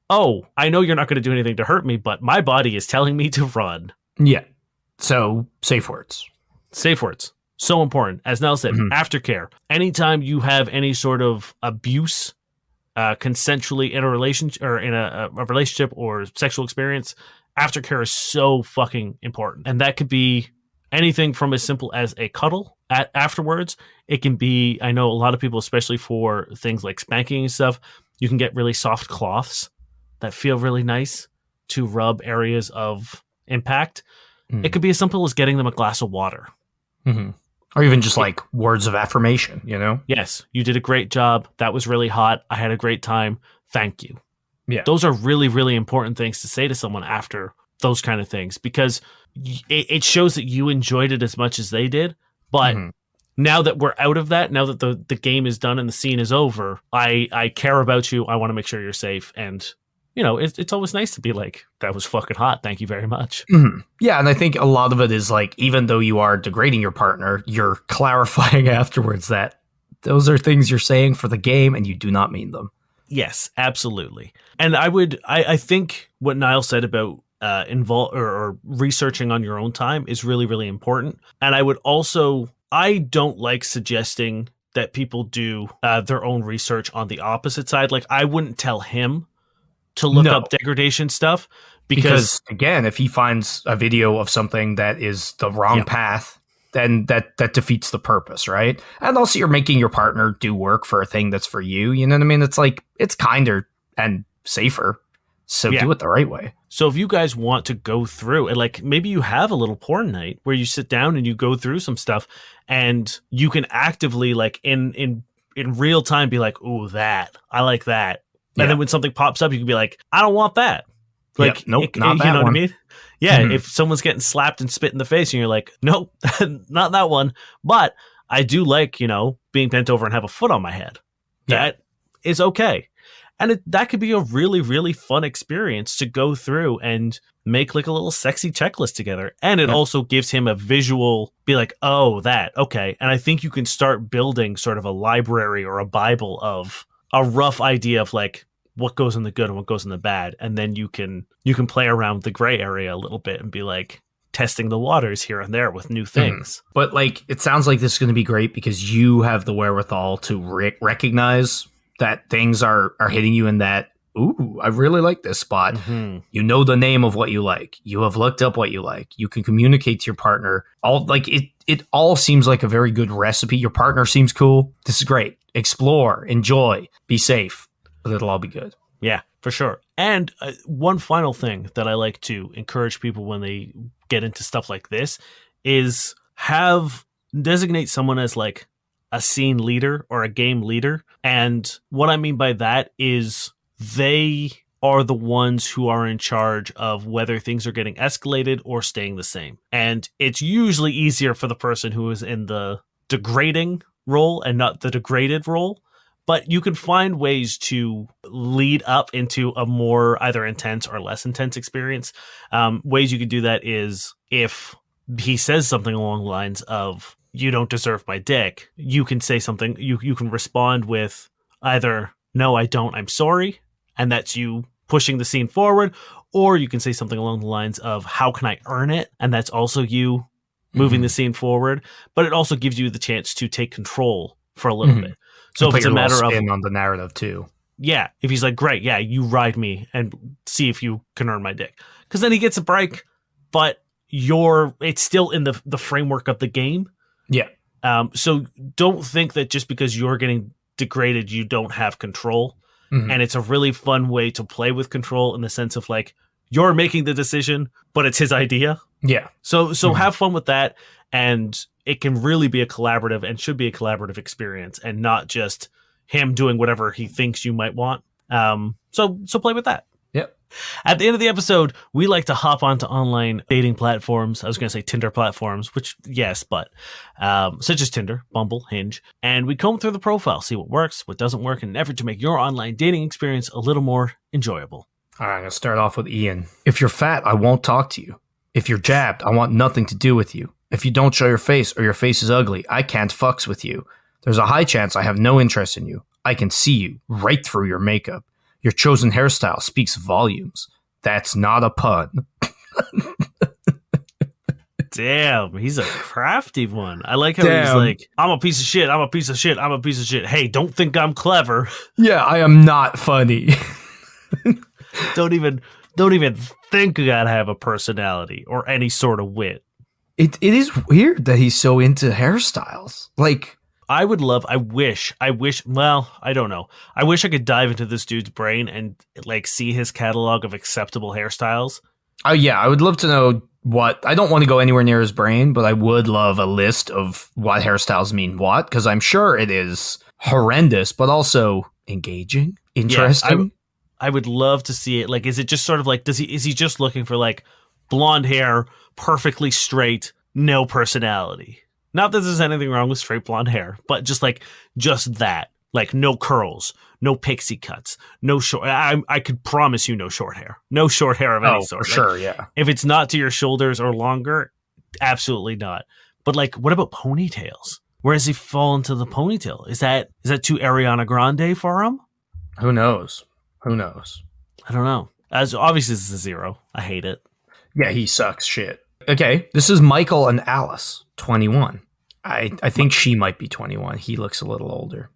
oh, I know you're not going to do anything to hurt me, but my body is telling me to run. Yeah. So safe words. Safe words. So important. As Nell said, aftercare. Anytime you have any sort of abuse, consensually in a relationship or in a relationship or sexual experience, aftercare is so fucking important. And that could be anything from as simple as a cuddle afterwards. It can be, I know a lot of people, especially for things like spanking and stuff, you can get really soft cloths that feel really nice to rub areas of impact. It could be as simple as getting them a glass of water. Or even just like words of affirmation, Yes, you did a great job. That was really hot. I had a great time. Thank you. Yeah. Those are really, really important things to say to someone after those kind of things, because it shows that you enjoyed it as much as they did. But now that we're out of that, now that the game is done and the scene is over, I care about you. I want to make sure you're safe. And, it's always nice to be like, that was fucking hot. Thank you very much. Yeah. And I think a lot of it is like, even though you are degrading your partner, you're clarifying afterwards that those are things you're saying for the game and you do not mean them. Yes, absolutely. And I think what Niall said about or researching on your own time is really, really important. And I don't like suggesting that people do their own research on the opposite side. Like, I wouldn't tell him to look up degradation stuff because again, if he finds a video of something that is the wrong path, then that defeats the purpose, right? And also you're making your partner do work for a thing that's for you. You know what I mean? It's like, it's kinder and safer. So do it the right way. So if you guys want to go through and like, maybe you have a little porn night where you sit down and you go through some stuff and you can actively like in real time be like, ooh, I like that. And then when something pops up, you can be like, I don't want that. Like, nope, not that you know one. what I mean? Yeah, if someone's getting slapped and spit in the face and you're like, nope, not that one. But I do like, being bent over and have a foot on my head. That is okay. And that could be a really, really fun experience to go through and make like a little sexy checklist together. And it also gives him a visual, be like, oh, that, okay. And I think you can start building sort of a library or a Bible of a rough idea of like, what goes in the good and what goes in the bad, and then you can play around the gray area a little bit and be like testing the waters here and there with new things. But like, it sounds like this is going to be great because you have the wherewithal to recognize that things are hitting you in that, ooh, I really like this spot. You know the name of what you like. You have looked up what you like. You can communicate to your partner. All like it all seems like a very good recipe. Your partner seems cool. This is great. Explore, enjoy, be safe, but it'll all be good. Yeah, for sure. And one final thing that I like to encourage people when they get into stuff like this is designate someone as like a scene leader or a game leader. And what I mean by that is they are the ones who are in charge of whether things are getting escalated or staying the same. And it's usually easier for the person who is in the degrading role and not the degraded role. But you can find ways to lead up into a more either intense or less intense experience. Ways you can do that is if he says something along the lines of, "You don't deserve my dick," you can say something, you can respond with either, "No, I don't, I'm sorry," and that's you pushing the scene forward, or you can say something along the lines of, "How can I earn it?" and that's also you moving the scene forward, but it also gives you the chance to take control for a little bit. So if it's a matter of spin on the narrative too. Yeah, if he's like, "Great, yeah, you ride me and see if you can earn my dick," because then he gets a break, but it's still in the framework of the game. Yeah. So don't think that just because you're getting degraded, you don't have control. And it's a really fun way to play with control in the sense of like you're making the decision, but it's his idea. Yeah. So have fun with that, and it can really be a collaborative and should be a collaborative experience and not just him doing whatever he thinks you might want. So play with that. Yep. At the end of the episode, we like to hop onto online dating platforms. I was going to say Tinder platforms, which yes, but such as Tinder, Bumble, Hinge, and we comb through the profile, see what works, what doesn't work, in an effort to make your online dating experience a little more enjoyable. All right, I'm going to start off with Ian. If you're fat, I won't talk to you. If you're jabbed, I want nothing to do with you. If you don't show your face or your face is ugly, I can't fucks with you. There's a high chance I have no interest in you. I can see you right through your makeup. Your chosen hairstyle speaks volumes. That's not a pun. Damn, he's a crafty one. I like how he's like, "I'm a piece of shit, I'm a piece of shit, I'm a piece of shit. Hey, don't think I'm clever." Yeah, I am not funny. Don't even think you gotta have a personality or any sort of wit. It is weird that he's so into hairstyles. Like, I wish, well, I don't know. I wish I could dive into this dude's brain and like see his catalog of acceptable hairstyles. Oh yeah, I would love to know I don't want to go anywhere near his brain, but I would love a list of what hairstyles mean what, because I'm sure it is horrendous, but also engaging, interesting. Yeah, I would love to see it. Like, is it just sort of like, is he just looking for like blonde hair, perfectly straight, no personality? Not that there's anything wrong with straight blonde hair, but just that. Like, no curls, no pixie cuts, no short. I could promise you no short hair. No short hair of any sort. For sure, yeah. If it's not to your shoulders or longer, absolutely not. But like, what about ponytails? Where does he fall into the ponytail? Is that too Ariana Grande for him? Who knows? I don't know. As obviously, this is a 0. I hate it. Yeah, he sucks shit. Okay, this is Michael and Alice, 21. I think she might be 21. He looks a little older.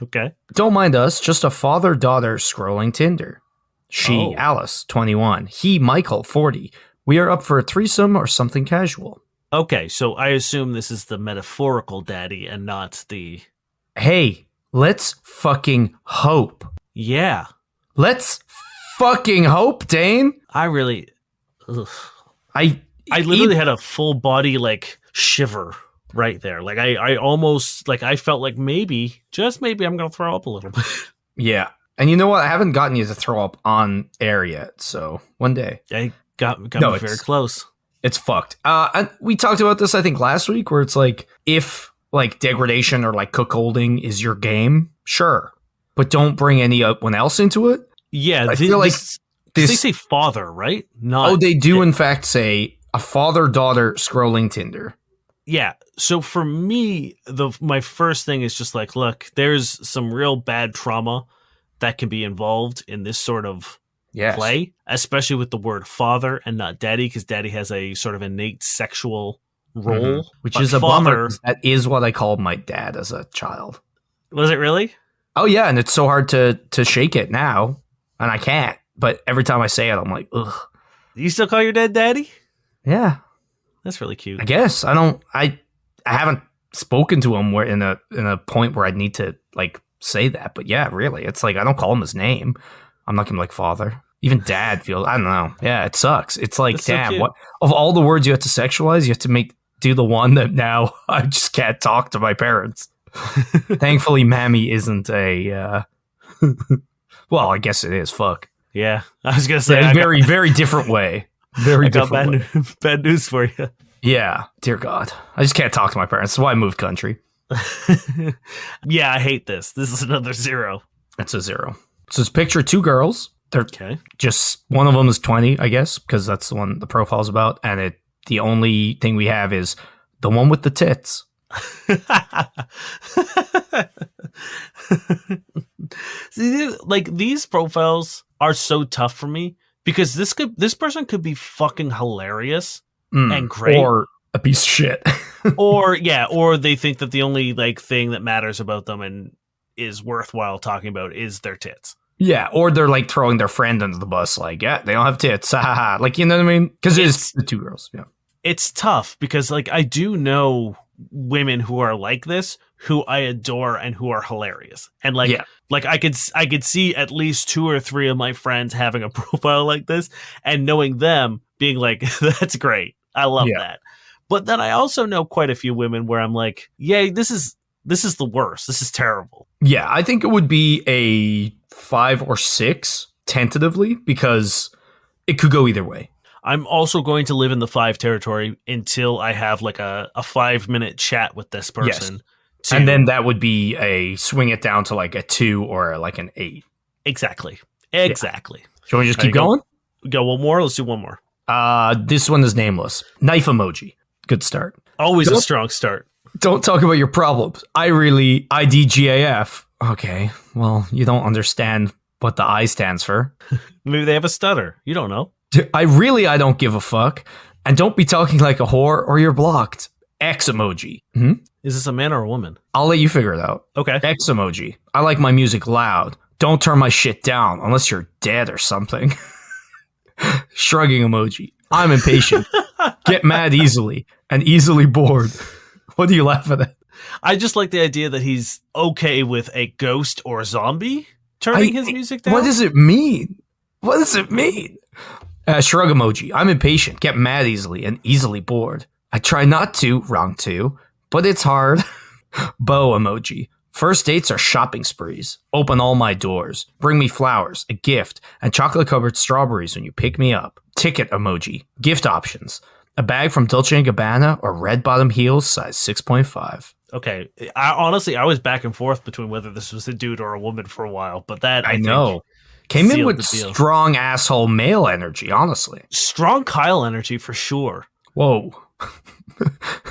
Okay. Don't mind us, just a father-daughter scrolling Tinder. She, Alice, 21. He, Michael, 40. We are up for a threesome or something casual. Okay, so I assume this is the metaphorical daddy and not the... Hey, let's fucking hope. Yeah. Let's fucking hope, Dain. I really... Ugh. I literally had a full body, like, shiver right there. Like, I almost, like, I felt like maybe, just maybe, I'm going to throw up a little bit. Yeah. And you know what? I haven't gotten you to throw up on air yet, so one day. I got me very close. It's fucked. And we talked about this, I think, last week, where it's like, if, like, degradation or, like, cuckolding is your game, sure. But don't bring anyone else into it. Yeah. I feel like... They say father, right? Not they do in fact say a father-daughter scrolling Tinder. Yeah. So for me, my first thing is just like, look, there's some real bad trauma that can be involved in this sort of Yes. play, especially with the word father and not daddy, because daddy has a sort of innate sexual role. Which But is a father, bummer. 'Cause that is what I called my dad as a child. Was it really? Oh yeah, and it's so hard to shake it now, and I can't. But every time I say it, I'm like, ugh. You still call your dad daddy? Yeah, That's really cute. I guess I don't. I haven't spoken to him where in a point where I'd need to like say that. But yeah, really, it's like I don't call him his name. I'm not gonna like father. Even dad feels. I don't know. Yeah, it sucks. It's like, That's so damn, cute. what of all the words you have to sexualize, you have to do the one that now I just can't talk to my parents. Thankfully, Mammy isn't a. Well, I guess it is. Fuck. Yeah, I was gonna say Yeah, I very, very different way. Very I got different way. bad news for you. Yeah, dear God. I just can't talk to my parents. That's why I moved country. Yeah, I hate this. This is another 0. It's a 0. So just picture 2 girls. They're Okay. just, one of them is 20, I guess, because that's the one the profile's about. And the only thing we have is the one with the tits. See, like these profiles are so tough for me because this person could be fucking hilarious and great, Or a piece of shit. or they think that the only like thing that matters about them and is worthwhile talking about is their tits. Yeah, or they're like throwing their friend under the bus, like, yeah, they don't have tits. Ha ha ha. Like, you know what I mean? Because it's the 2 girls. Yeah. It's tough because like I do know women who are like this, who I adore and who are hilarious. And like, Yeah. like I could see at least 2 or 3 of my friends having a profile like this and knowing them being like, that's great. I love that. But then I also know quite a few women where I'm like, yeah, this is the worst. This is terrible. Yeah, I think it would be a 5 or 6 tentatively because it could go either way. I'm also going to live in the 5 territory until I have like a 5-minute chat with this person. And then that would be a swing it down to like a 2 or like an 8. Exactly. Shall we just keep going? Go one more. Let's do one more. This one is nameless. Knife emoji. Good start. Always a strong start. Don't talk about your problems. IDGAF. Okay, well, you don't understand what the I stands for. Maybe they have a stutter. You don't know. I don't give a fuck. And don't be talking like a whore or you're blocked. X emoji. Is this a man or a woman? I'll let you figure it out. Okay. X emoji. I like my music loud. Don't turn my shit down unless you're dead or something. Shrugging emoji. I'm impatient. Get mad easily and easily bored. What do you laugh at? I just like the idea that he's okay with a ghost or a zombie turning his music down. What does it mean? What does it mean? Shrug emoji. I'm impatient. Get mad easily and easily bored. I try not to. Wrong too. But it's hard. Bow emoji. First dates are shopping sprees. Open all my doors. Bring me flowers, a gift, and chocolate-covered strawberries when you pick me up. Ticket emoji. Gift options. A bag from Dolce & Gabbana or red bottom heels size 6.5. Okay. I was back and forth between whether this was a dude or a woman for a while, but that I know. think Came in sealed with the deal. strong asshole male energy, honestly. Strong Kyle energy for sure. Whoa.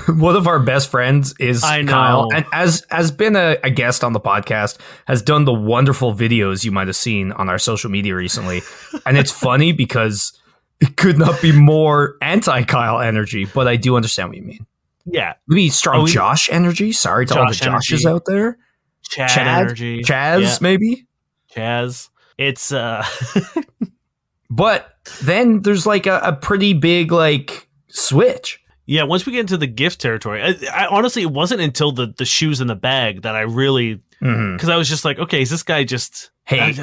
One of our best friends is Kyle, and has been a guest on the podcast, has done the wonderful videos you might have seen on our social media recently. And it's funny because it could not be more anti-Kyle energy, but I do understand what you mean. Yeah. Maybe strong Josh energy. Sorry to all the Joshes out there. Chad energy. Chaz, maybe? Chaz. It's But then there's like a pretty big like switch. Yeah, once we get into the gift territory, I honestly, it wasn't until the shoes in the bag that I really, because I was just like, okay, is this guy just... Hey,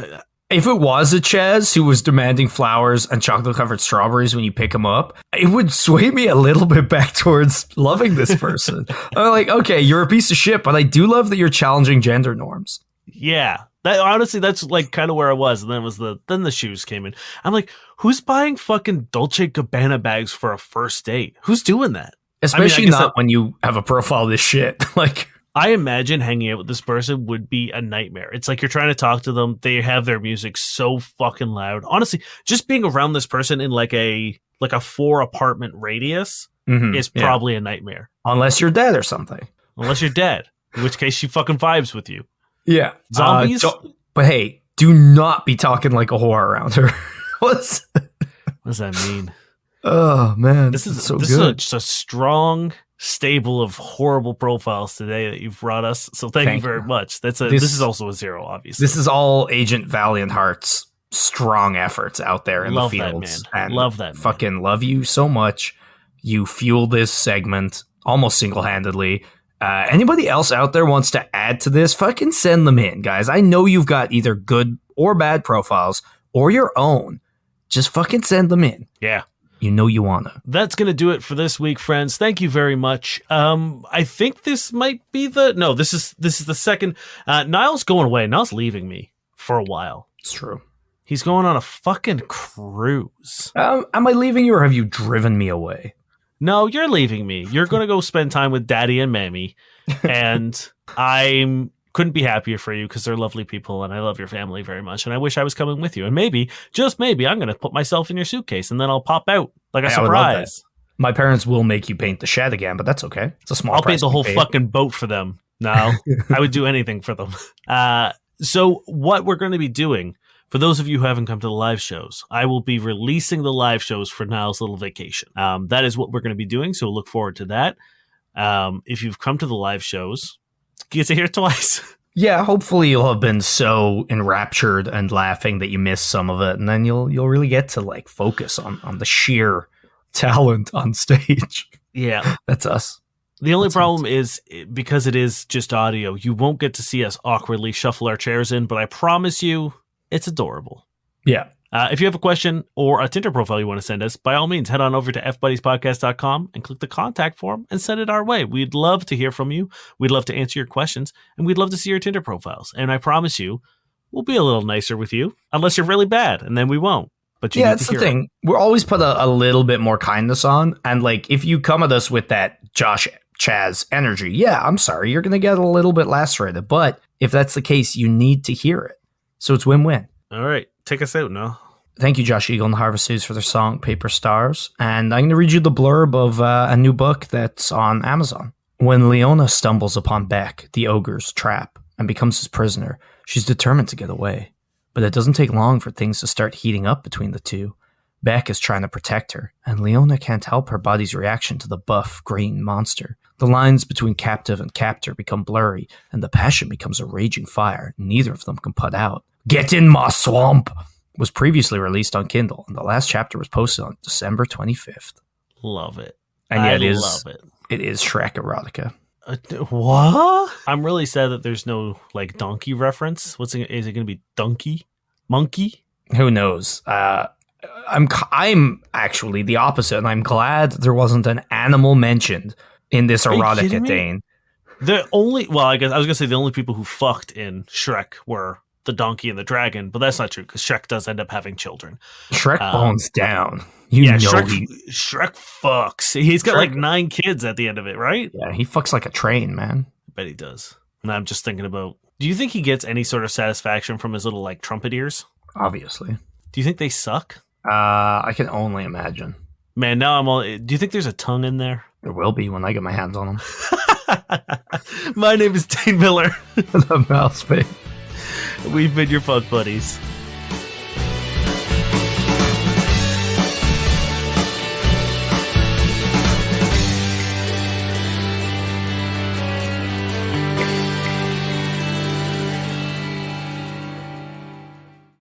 if it was a Chaz who was demanding flowers and chocolate-covered strawberries when you pick him up, it would sway me a little bit back towards loving this person. I'm like, okay, you're a piece of shit, but I do love that you're challenging gender norms. Yeah. Honestly, that's like kind of where I was. And then the shoes came in. I'm like, who's buying fucking Dolce & Gabbana bags for a first date? Who's doing that? Especially not when you have a profile this shit. Like, I imagine hanging out with this person would be a nightmare. It's like you're trying to talk to them. They have their music so fucking loud. Honestly, just being around this person in like a 4 apartment radius is probably a nightmare. Unless you're dead or something. Unless you're dead, in which case she fucking vibes with you. Yeah. Zombies? But hey, Do not be talking like a whore around her. What does that mean? Oh man, This is so this good. is just a strong stable of horrible profiles today that you've brought us. So thank you very much. This is also a 0, obviously. This is all Agent Valiant Heart's strong efforts out there in Love the that, fields. man. And Love that, man. fucking love you so much. You fuel this segment almost single-handedly. Anybody else out there wants to add to this, fucking send them in, guys. I know you've got either good or bad profiles or your own. Just fucking send them in. Yeah. You know you wanna. That's going to do it for this week, friends. Thank you very much. I think this might be this is the second. Niall's going away. Niall's leaving me for a while. It's true. He's going on a fucking cruise. Am I leaving you or have you driven me away? No, you're leaving me. You're going to go spend time with Daddy and Mammy. And I couldn't be happier for you because they're lovely people and I love your family very much. And I wish I was coming with you. And maybe, just maybe, I'm going to put myself in your suitcase and then I'll pop out like a surprise. My parents will make you paint the shed again, but that's okay. It's a small I'll price paint the whole fucking boat for them. No, I would do anything for them. So what we're going to be doing, for those of you who haven't come to the live shows, I will be releasing the live shows for Niall's little vacation. That is what we're going to be doing, so look forward to that. If you've come to the live shows, you get to hear it twice. Yeah, hopefully you'll have been so enraptured and laughing that you missed some of it, and then you'll really get to like focus on the sheer talent on stage. Yeah. That's us. The only problem is, because it is just audio, you won't get to see us awkwardly shuffle our chairs in, but I promise you, it's adorable. Yeah. If you have a question or a Tinder profile you want to send us, by all means, head on over to fbuddiespodcast.com and click the contact form and send it our way. We'd love to hear from you. We'd love to answer your questions, and we'd love to see your Tinder profiles. And I promise you, we'll be a little nicer with you, unless you're really bad, and then we won't. But you yeah, need that's to the hear thing. We'll always put a little bit more kindness on. And like, if you come at us with that Josh Chaz energy, yeah, I'm sorry, you're going to get a little bit lacerated. But if that's the case, you need to hear it. So it's win-win. All right, take us out now. Thank you, Josh Eagle and the Harvest Seeds, for their song Paper Stars. And I'm going to read you the blurb of a new book that's on Amazon. When Leona stumbles upon Beck, the ogre's trap, and becomes his prisoner, she's determined to get away. But it doesn't take long for things to start heating up between the two. Beck is trying to protect her, and Leona can't help her body's reaction to the buff, green monster. The lines between captive and captor become blurry, and the passion becomes a raging fire neither of them can put out. Get in my swamp! Was previously released on Kindle, and the last chapter was posted on December 25th. Love it. And yeah, love it. It is Shrek erotica. What? I'm really sad that there's no like donkey reference. Is it going to be donkey? Monkey? Who knows? I'm actually the opposite, and I'm glad there wasn't an animal mentioned in this erotica, Dain. I was going to say the only people who fucked in Shrek were the donkey and the dragon, but that's not true because Shrek does end up having children. Shrek bones down. Shrek fucks. He's got like 9 kids at the end of it, right? Yeah, he fucks like a train, man. I bet he does. And I'm just thinking about, do you think he gets any sort of satisfaction from his little like trumpet ears? Obviously. Do you think they suck? I can only imagine. Man, now do you think there's a tongue in there? There will be when I get my hands on them. My name is Dain Miller. The mouse face. We've been your fuck buddies.